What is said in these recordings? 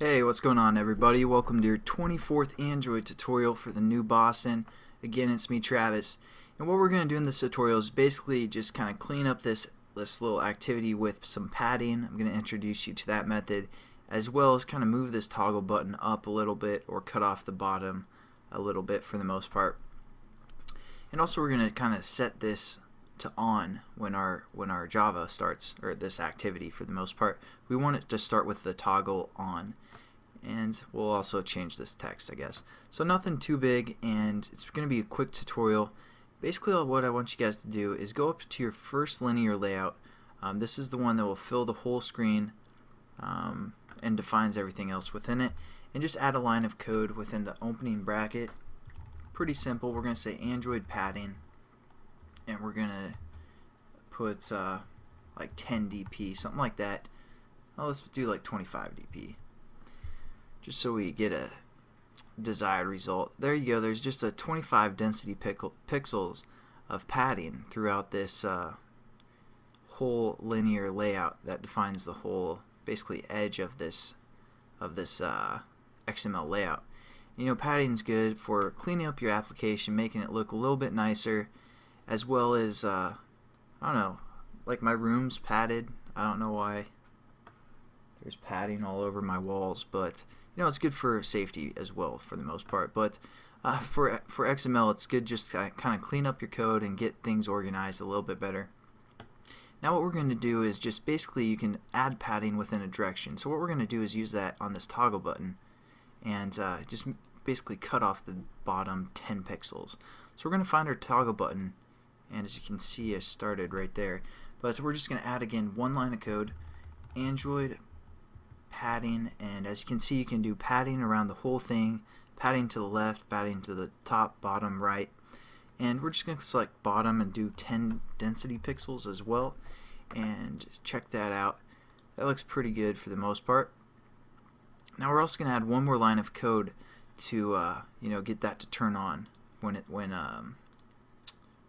Hey, what's going on everybody? Welcome to your 24th Android tutorial for the new Boston. Again, it's me, Travis. And what we're going to do in this tutorial is basically just kind of clean up this little activity with some padding. I'm going to introduce you to that method, as well as kind of move this toggle button up a little bit or cut off the bottom a little bit for the most part. And also we're going to kind of set this to on when our Java starts, or this activity for the most part. We want it to start with the toggle on. And we'll also change this text, I guess. So nothing too big, and it's going to be a quick tutorial. Basically what I want you guys to do is go up to your first linear layout. This is the one that will fill the whole screen and defines everything else within it, and just add a line of code within the opening bracket. Pretty simple. We're going to say Android padding, and we're going to put like 10 dp, something like that. Well, let's do like 25 dp. Just so we get a desired result. There you go. There's just a 25 density pixels of padding throughout this whole linear layout that defines the whole basically edge of this XML layout. You know, padding's good for cleaning up your application, making it look a little bit nicer, as well as I don't know, like my room's padded. I don't know why there's padding all over my walls, but you know, it's good for safety as well for the most part. But for XML, it's good just to kind of clean up your code and get things organized a little bit better. Now what we're going to do is just basically you can add padding within a direction. So what we're going to do is use that on this toggle button and just basically cut off the bottom 10 pixels. So we're going to find our toggle button, and as you can see, I started right there. But we're just going to add again one line of code, Android padding, and as you can see, you can do padding around the whole thing, padding to the left, padding to the top, bottom, right, and we're just going to select bottom and do 10 density pixels as well, and check that out. That looks pretty good for the most part. Now we're also going to add one more line of code to you know, get that to turn on when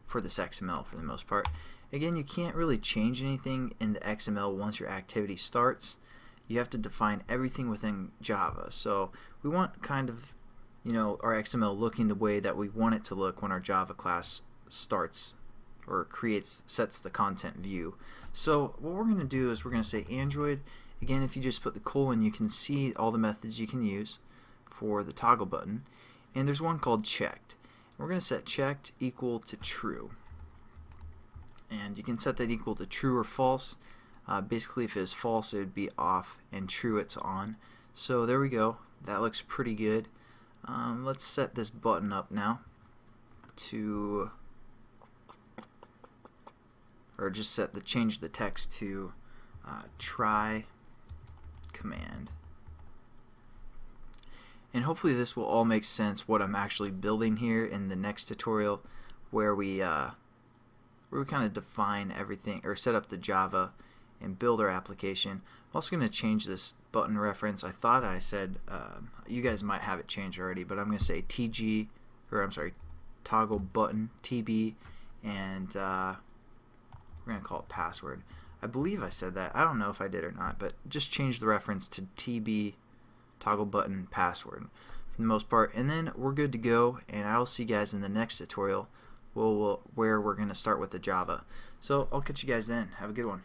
for this XML for the most part. Again, you can't really change anything in the XML once your activity starts. You have to define everything within Java. So we want kind of, you know, our XML looking the way that we want it to look when our Java class starts or sets the content view. So what we're going to do is we're going to say Android. Again, if you just put the colon, you can see all the methods you can use for the toggle button. And there's one called checked. We're going to set checked equal to true. And you can set that equal to true or false. Basically, if it's false, it would be off, and true, it's on. So there we go. That looks pretty good. Let's set this button up now to, or just change the text to try command. And hopefully this will all make sense what I'm actually building here in the next tutorial, where we kind of define everything or set up the Java and build our application. I'm also going to change this button reference. I thought I said, you guys might have it changed already, but I'm going to say TG, or I'm sorry, toggle button, TB, and we're going to call it password. I believe I said that. I don't know if I did or not, but just change the reference to TB, toggle button, password for the most part. And then we're good to go, and I will see you guys in the next tutorial where we're going to start with the Java. So I'll catch you guys then. Have a good one.